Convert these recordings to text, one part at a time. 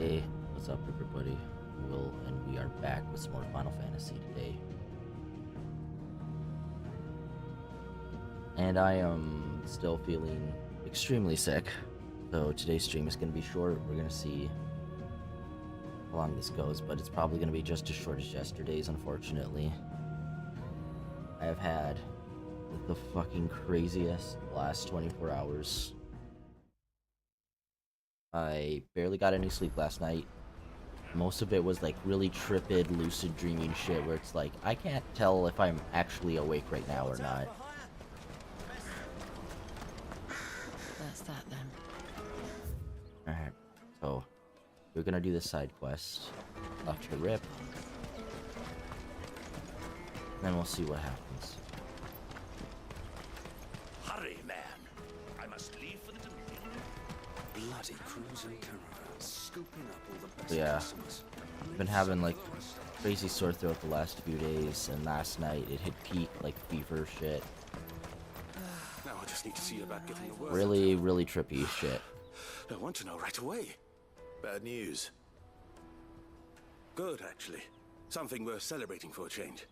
Hey, what's up, everybody? Will and we are back with some more Final Fantasy today. And I am still feeling extremely sick, so today's stream is going to be short. We're going to see how long this goes, but it's probably going to be just as short as yesterday's, unfortunately. I have had the fucking craziest last 24 hours. I barely got any sleep last night. Most of it was like really trippid, lucid dreaming shit where it's like, I can't tell if I'm actually awake right now or not. That's that then. Alright, so we're gonna do the side quest off the rip. Then we'll see what happens. Hurry, man. I must leave for the delivery. Bloody crews and caravans, scooping up all the best customers. I've been having like crazy sore throat the last few days, and last night it hit peak like fever shit. Now I just need to see about getting the word. Really trippy shit. I want to know right away. Bad news. Good, actually. Something worth celebrating for a change.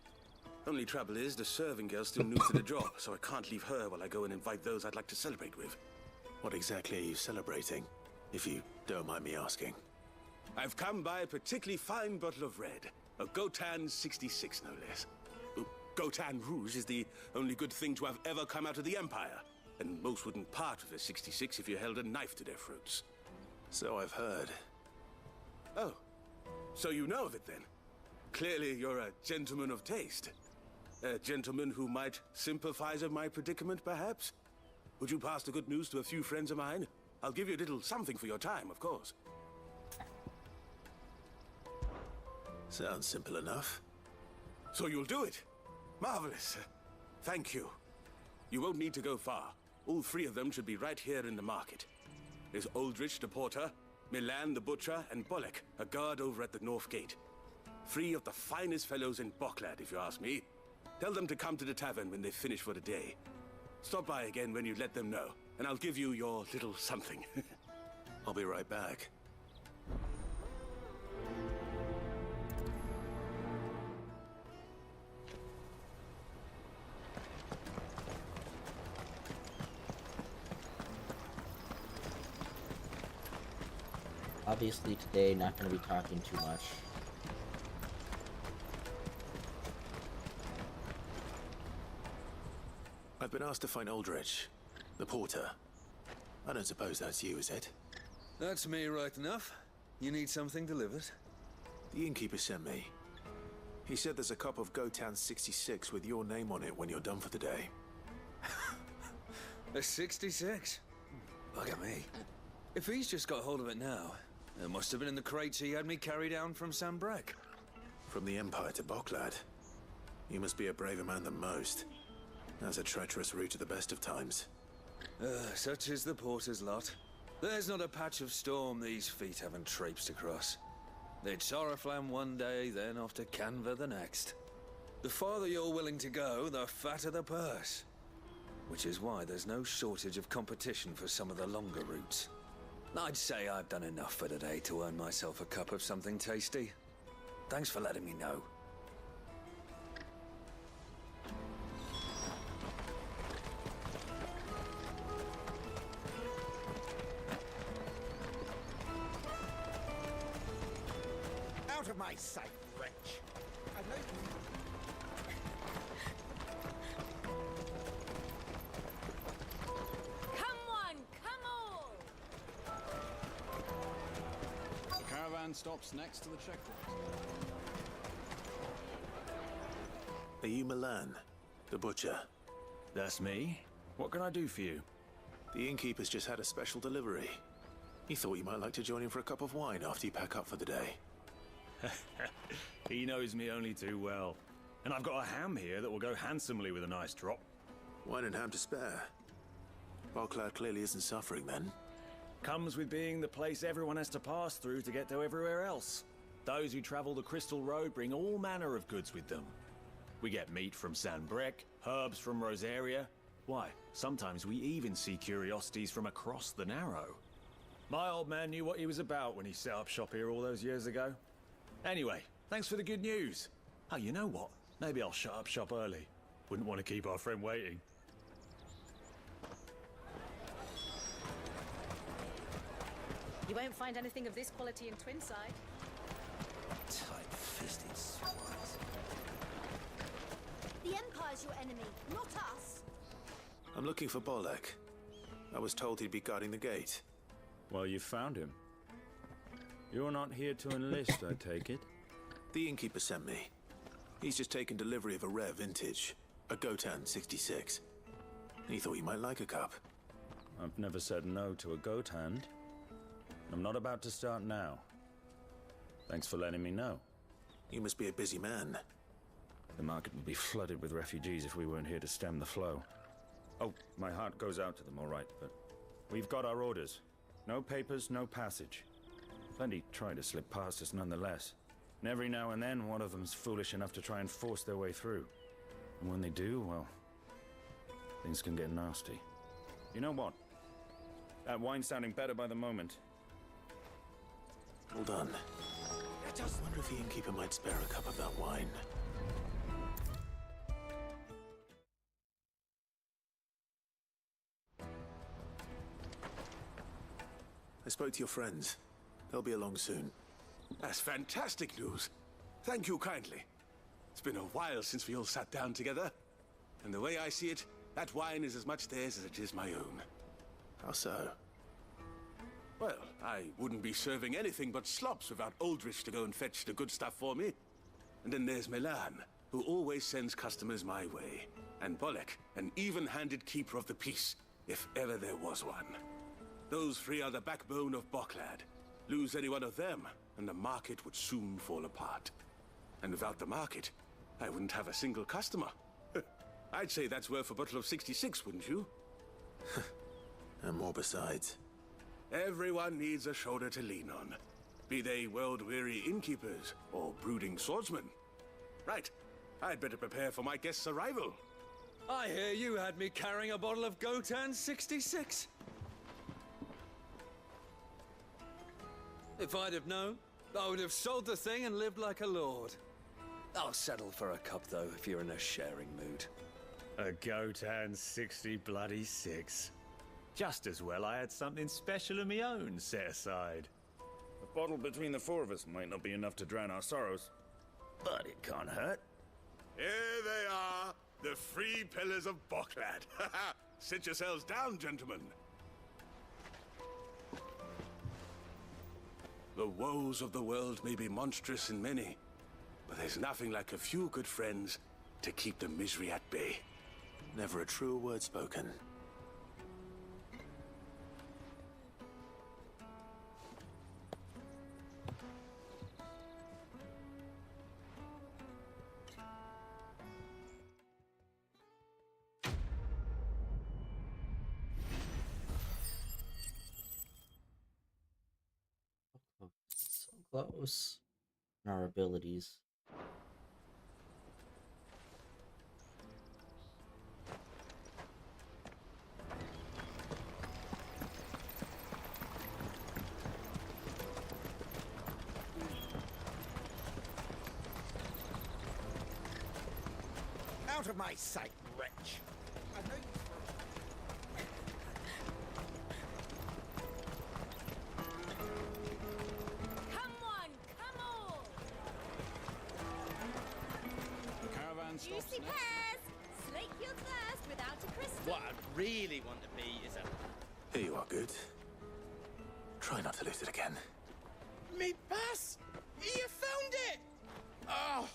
Only trouble is, the serving girl's still new to the job, so I can't leave her while I go and invite those I'd like to celebrate with. What exactly are you celebrating, if you don't mind me asking? I've come by a particularly fine bottle of red. A Gotan 66, no less. Gotan Rouge is the only good thing to have ever come out of the Empire. And most wouldn't part with a 66 if you held a knife to their throats. So I've heard. Oh, so you know of it then? Clearly you're a gentleman of taste. A gentleman who might sympathize with my predicament, perhaps? Would you pass the good news to a few friends of mine? I'll give you a little something for your time, of course. Sounds simple enough. So you'll do it? Marvelous. Thank you. You won't need to go far. All three of them should be right here in the market. There's Aldrich the porter, Milan the butcher, and Bolek, a guard over at the north gate. Three of the finest fellows in Boklad, if you ask me. Tell them to come to the tavern when they finish for the day. Stop by again when you let them know, and I'll give you your little something. I'll be right back. Obviously today, not going to be talking too much. I've been asked to find Aldrich, the porter. I don't suppose that's you, is it? That's me right enough. You need something delivered? The innkeeper sent me. He said there's a cup of Gotan 66 with your name on it when you're done for the day. A 66? Look at me. If he's just got hold of it now, it must have been in the crates he had me carry down from Sambrek. From the Empire to Boklad. You must be a braver man than most. That's a treacherous route at the best of times. Such is the porter's lot. There's not a patch of storm these feet haven't traipsed across. They'd Sorrowflam one day, then off to Canva the next. The farther you're willing to go, the fatter the purse. Which is why there's no shortage of competition for some of the longer routes. I'd say I've done enough for today to earn myself a cup of something tasty. Thanks for letting me know. Out of my sight, wretch! I know you. Come on, come all! The caravan stops next to the checkpoint. Are you Milan, the butcher? That's me. What can I do for you? The innkeeper's just had a special delivery. He thought you might like to join him for a cup of wine after you pack up for the day. He knows me only too well. And I've got a ham here that will go handsomely with a nice drop. Wine and ham to spare. Boklad clearly isn't suffering then. Comes with being the place everyone has to pass through to get to everywhere else. Those who travel the Crystal Road bring all manner of goods with them. We get meat from Sanbrek, herbs from Rosaria. Why, sometimes we even see curiosities from across the Narrow. My old man knew what he was about when he set up shop here all those years ago. Anyway, thanks for the good news. Oh, you know what? Maybe I'll shut up shop early. Wouldn't want to keep our friend waiting. You won't find anything of this quality in Twinside. Tight-fisted swines. The Empire's your enemy, not us. I'm looking for Bolek. I was told he'd be guarding the gate. Well, you found him. You're not here to enlist, I take it? The innkeeper sent me. He's just taken delivery of a rare vintage, a Gotan 66. And he thought you might like a cup. I've never said no to a goat hand. I'm not about to start now. Thanks for letting me know. You must be a busy man. The market would be flooded with refugees if we weren't here to stem the flow. Oh, my heart goes out to them, all right, but we've got our orders. No papers, no passage. Plenty try to slip past us nonetheless. And every now and then, one of them's foolish enough to try and force their way through. And when they do, well, things can get nasty. You know what? That wine's sounding better by the moment. Hold on. I just wonder if the innkeeper might spare a cup of that wine. I spoke to your friends. They'll be along soon. That's fantastic news. Thank you kindly. It's been a while since we all sat down together. And the way I see it, that wine is as much theirs as it is my own. How so? Well, I wouldn't be serving anything but slops without Aldrich to go and fetch the good stuff for me. And then there's Milan, who always sends customers my way. And Bolek, an even-handed keeper of the peace, if ever there was one. Those three are the backbone of Boklad. Lose any one of them, and the market would soon fall apart. And without the market, I wouldn't have a single customer. I'd say that's worth a bottle of 66, wouldn't you? And more besides. Everyone needs a shoulder to lean on. Be they world-weary innkeepers or brooding swordsmen. Right, I'd better prepare for my guest's arrival. I hear you had me carrying a bottle of Gotan 66. If I'd have known, I would have sold the thing and lived like a lord. I'll settle for a cup, though, if you're in a sharing mood. A Gotan 60 Just as well I had something special of my own set aside. A bottle between the four of us might not be enough to drown our sorrows, but it can't hurt. Here they are, the three pillars of Boklad. Sit yourselves down, gentlemen. The woes of the world may be monstrous and many, but there's nothing like a few good friends to keep the misery at bay. Never a truer word spoken. So close. Our abilities. Out of my sight, wretch! I know you. Come on, come on! The caravan stops Juicy next. pears! Slake your thirst without a crystal. What I'd really want to be is a... Here you are, good. Try not to lose it again. Me pass! You found it! Oh,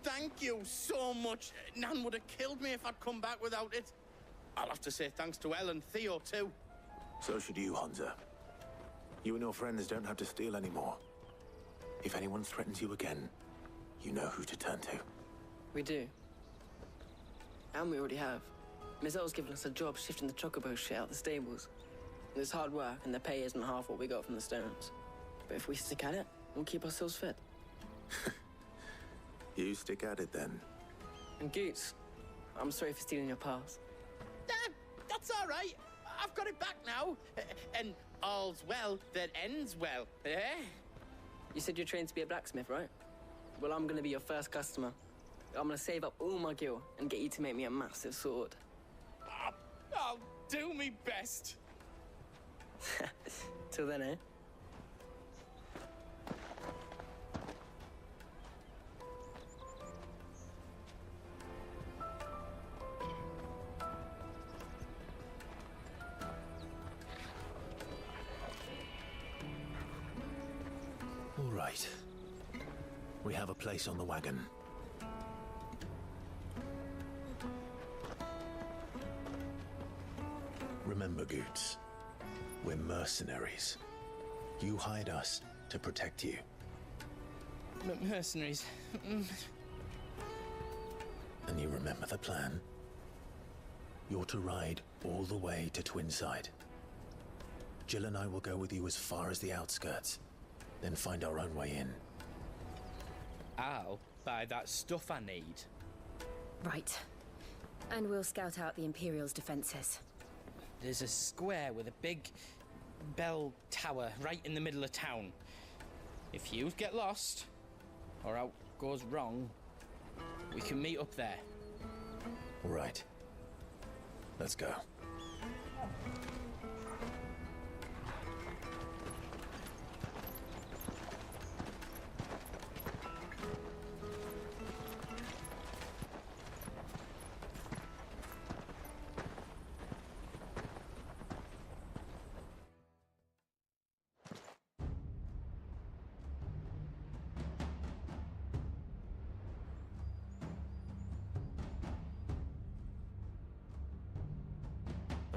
thank you so much. Nan would have killed me if I'd come back without it. I'll have to say thanks to Elle and Theo, too. So should you, Hansa. You and your friends don't have to steal anymore. If anyone threatens you again, you know who to turn to. We do. And we already have. Miss Elle's given us a job shifting the chocobo shit out the stables. It's hard work, and the pay isn't half what we got from the stones. But if we stick at it, we'll keep ourselves fit. You stick at it, then. And Goots, I'm sorry for stealing your pass. That's all right. I've got it back now. And all's well that ends well, eh? You said you're trained to be a blacksmith, right? Well, I'm gonna be your first customer. I'm gonna save up all my gil and get you to make me a massive sword. I'll do me best. Till then, eh? All right. We have a place on the wagon. Remember, Goots, we're mercenaries. You hired us to protect you. Mercenaries. And you remember the plan? You're to ride all the way to Twinside. Jill and I will go with you as far as the outskirts, then find our own way in. I'll buy that stuff I need. Right. And we'll scout out the Imperial's defenses. There's a square with a big bell tower right in the middle of town. If you get lost, or out goes wrong, we can meet up there. All right. Let's go.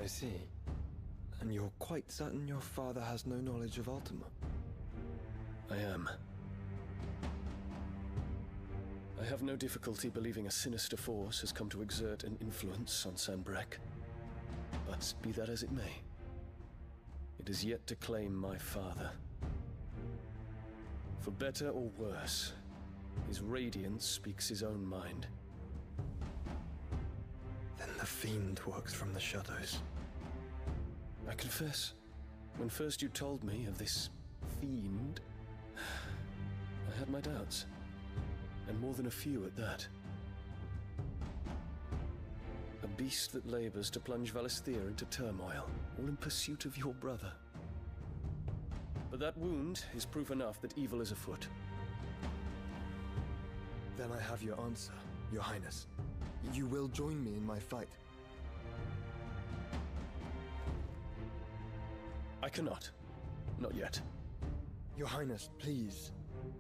I see. And you're quite certain your father has no knowledge of Ultima? I am. I have no difficulty believing a sinister force has come to exert an influence on Sanbreque. But be that as it may, it is yet to claim my father. For better or worse, his radiance speaks his own mind. Then the Fiend works from the shadows. I confess, when first you told me of this Fiend, I had my doubts. And more than a few at that. A beast that labors to plunge Valisthea into turmoil, all in pursuit of your brother. But that wound is proof enough that evil is afoot. Then I have your answer, Your Highness. You will join me in my fight. I cannot. Not yet. Your Highness, please.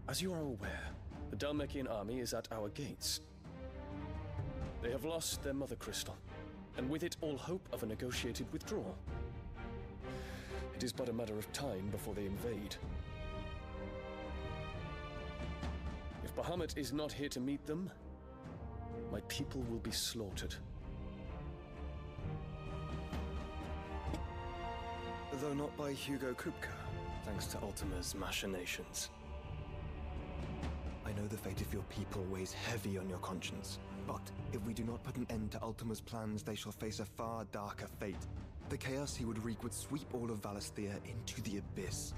As you are aware, the Dhalmekian army is at our gates. They have lost their mother crystal, and with it all hope of a negotiated withdrawal. It is but a matter of time before they invade. If Bahamut is not here to meet them, my people will be slaughtered. Though not by Hugo Kupka, thanks to Ultima's machinations. I know the fate of your people weighs heavy on your conscience, but if we do not put an end to Ultima's plans, they shall face a far darker fate. The chaos he would wreak would sweep all of Valisthea into the abyss.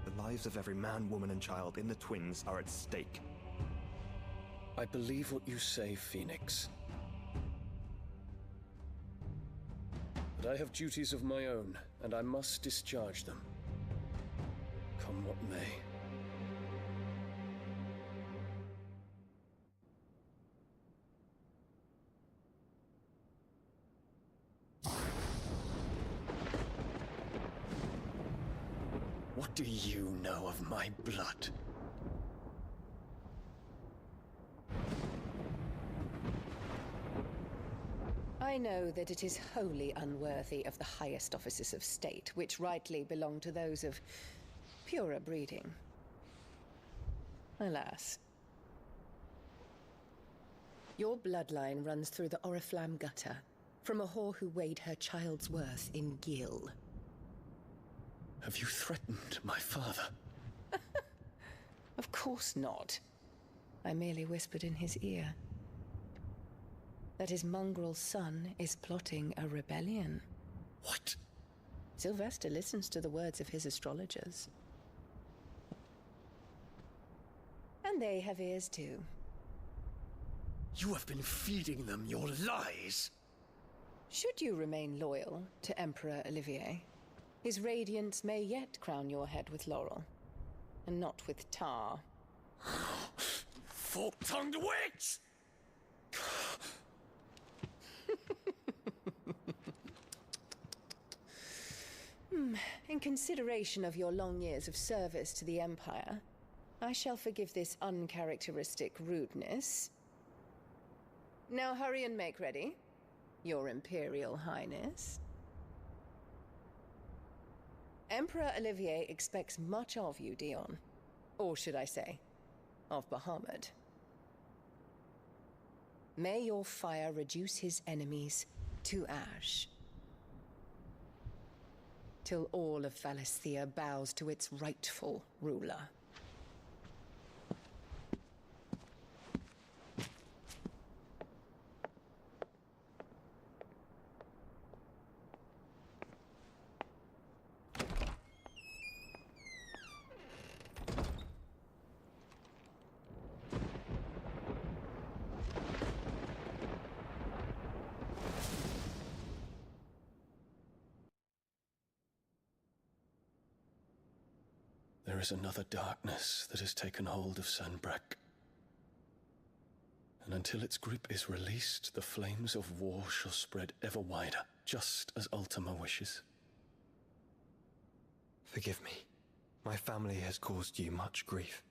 The lives of every man, woman, and child in the Twins are at stake. I believe what you say, Phoenix. But I have duties of my own, and I must discharge them. Come what may. What do you know of my blood? I know that it is wholly unworthy of the highest offices of state, which rightly belong to those of purer breeding. Alas. Your bloodline runs through the Oriflamme gutter, from a whore who weighed her child's worth in gil. Have you threatened my father? Of course not. I merely whispered in his ear that his mongrel son is plotting a rebellion. What? Sylvester listens to the words of his astrologers. And they have ears too. You have been feeding them your lies! Should you remain loyal to Emperor Olivier, his radiance may yet crown your head with laurel, and not with tar. Fork-tongued witch! In consideration of your long years of service to the Empire, I shall forgive this uncharacteristic rudeness. Now hurry and make ready, Your Imperial Highness. Emperor Olivier expects much of you, Dion. Or should I say, of Bahamut. May your fire reduce his enemies to ash, till all of Valisthea bows to its rightful ruler. There is another darkness that has taken hold of Sanbreque. And until its grip is released, the flames of war shall spread ever wider, just as Ultima wishes. Forgive me. My family has caused you much grief.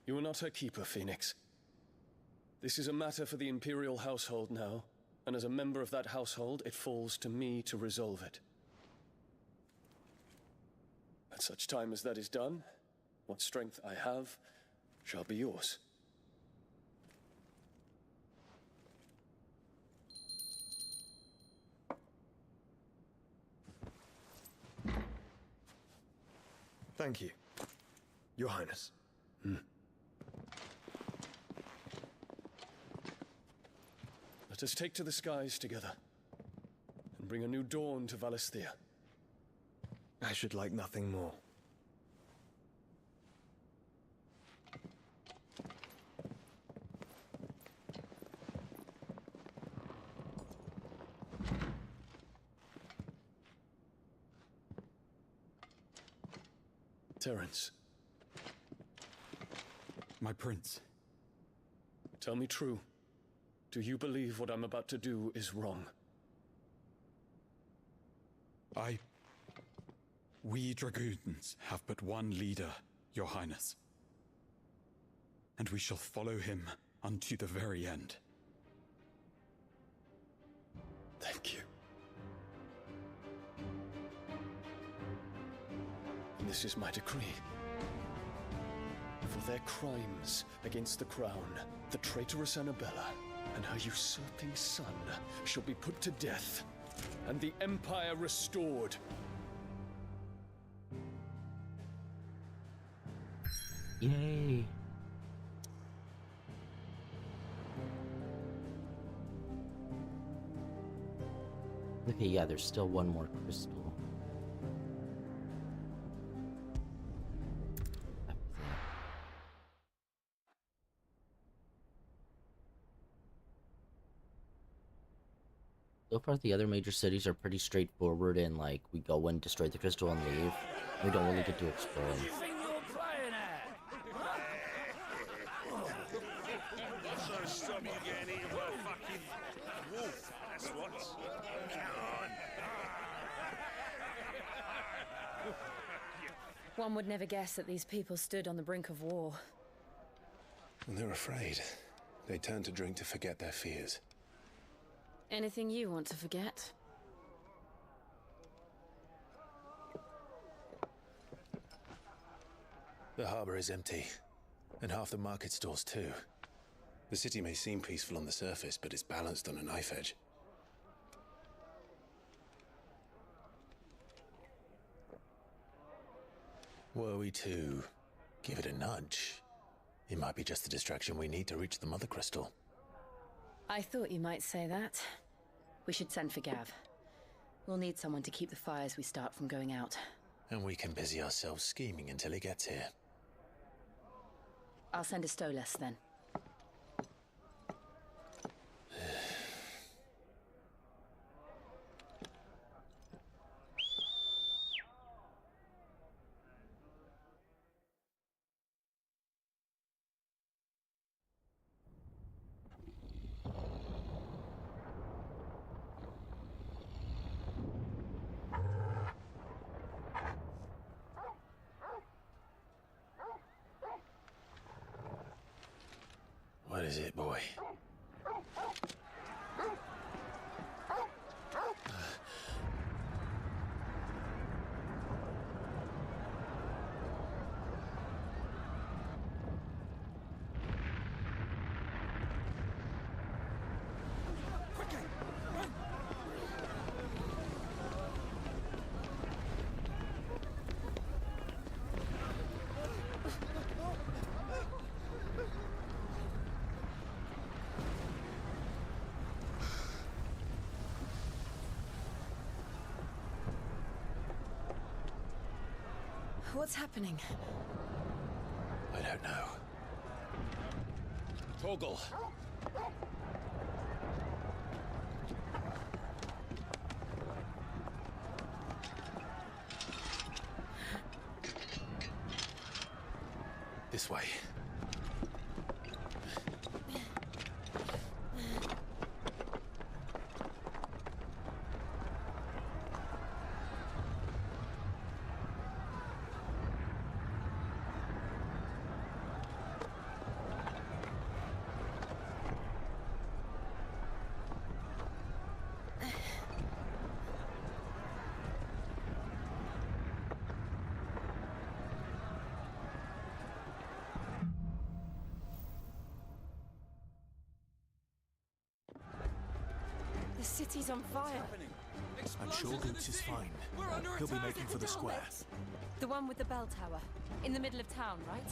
You are not her keeper, Phoenix. This is a matter for the Imperial household now, and as a member of that household, it falls to me to resolve it. At such time as that is done, what strength I have shall be yours. Thank you, Your Highness. Let us take to the skies together, and bring a new dawn to Valisthea. I should like nothing more. Terence. My prince. Tell me true. Do you believe what I'm about to do is wrong? We dragoons have but one leader, Your Highness. And we shall follow him unto the very end. Thank you. And this is my decree. For their crimes against the crown, the traitorous Annabella and her usurping son shall be put to death, and the Empire restored. Yay! Okay, yeah, there's still one more crystal. So far, the other major cities are pretty straightforward, and like we go in, destroy the crystal, and leave. We don't really get to explore them. Stop you getting eaten by a fucking wolf, that's what. One would never guess that these people stood on the brink of war. And they're afraid. They turn to drink to forget their fears. Anything you want to forget? The harbor is empty, and half the market stalls too. The city may seem peaceful on the surface, but it's balanced on a knife edge. Were we to give it a nudge, it might be just the distraction we need to reach the Mother Crystal. I thought you might say that. We should send for Gav. We'll need someone to keep the fires we start from going out. And we can busy ourselves scheming until he gets here. I'll send a Stolas then. What is it, boy? What's happening? I don't know. Torgal. This way. The city's on fire. I'm sure Goots is fine. He'll be making for the square. The one with the bell tower. In the middle of town, right?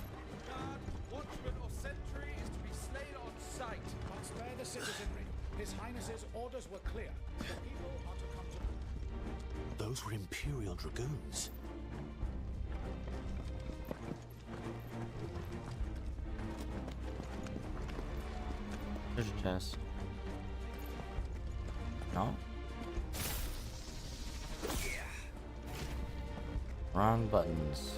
Watchman or sentry is to be slain on sight. But spare the citizenry. His Highness's orders were clear. The people are to come to... Those were Imperial Dragoons. There's a chest. No? Wrong buttons.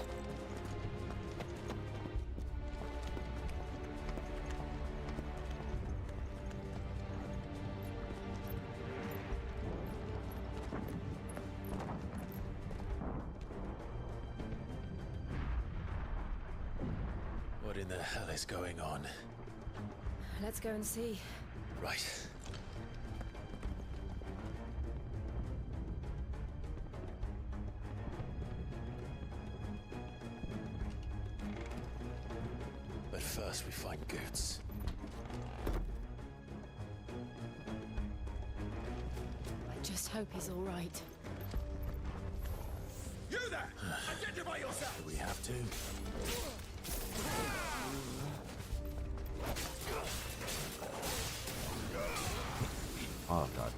What in the hell is going on? Let's go and see. Right. But first we find Goots. I just hope he's all right. You there! Identify yourself! Do we have to? Oh god.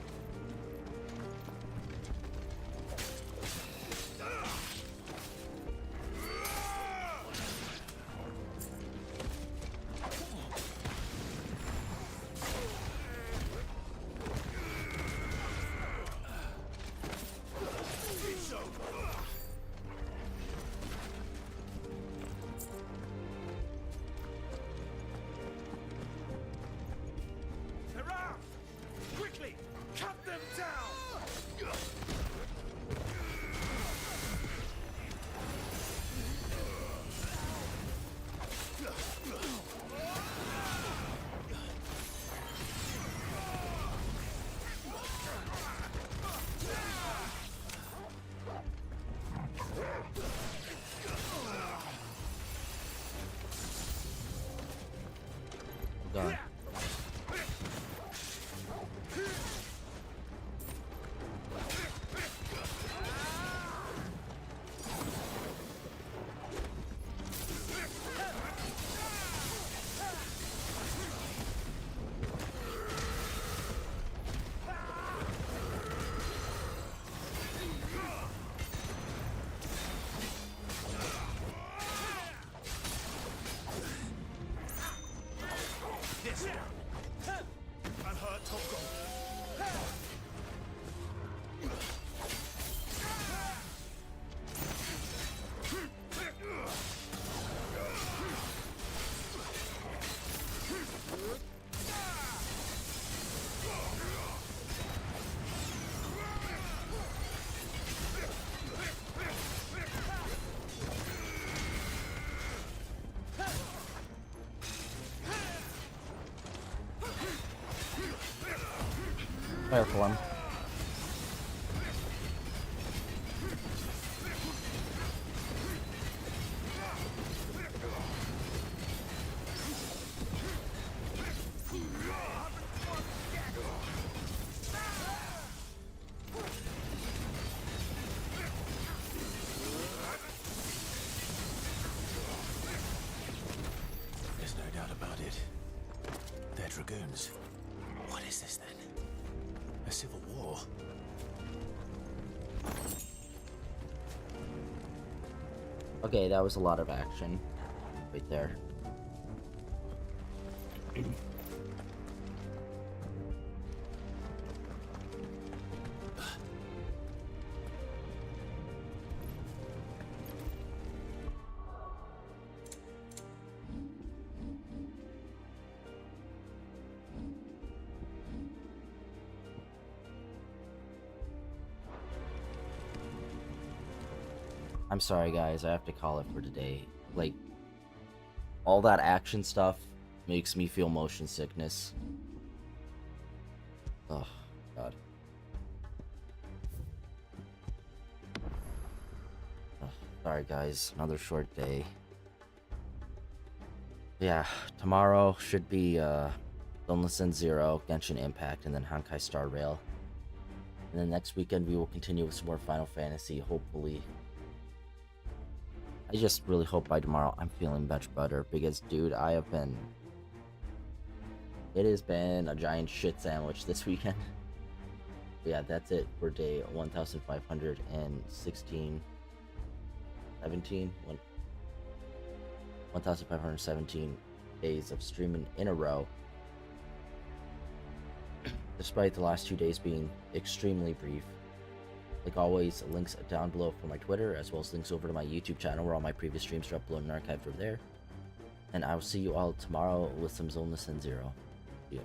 They're armed! Quickly! Cut I'm hurt, Toko. Fire form. There's no doubt about it. They're dragoons. What is this then? A civil war? Okay, that was a lot of action right there. I'm sorry guys, I have to call it for today. Like, all that action stuff makes me feel motion sickness. Oh, God. Oh, sorry guys, another short day. Yeah, tomorrow should be Illness Zero, Genshin Impact, and then Honkai Star Rail. And then next weekend we will continue with some more Final Fantasy, hopefully. I just really hope by tomorrow I'm feeling much better because, dude, it has been a giant shit sandwich this weekend. But yeah, that's it for day 1516, 1517 days of streaming in a row. Despite the last 2 days being extremely brief. Like always, links down below for my Twitter, as well as links over to my YouTube channel where all my previous streams are uploaded and archived over there. And I will see you all tomorrow with some Illness Zero. See ya.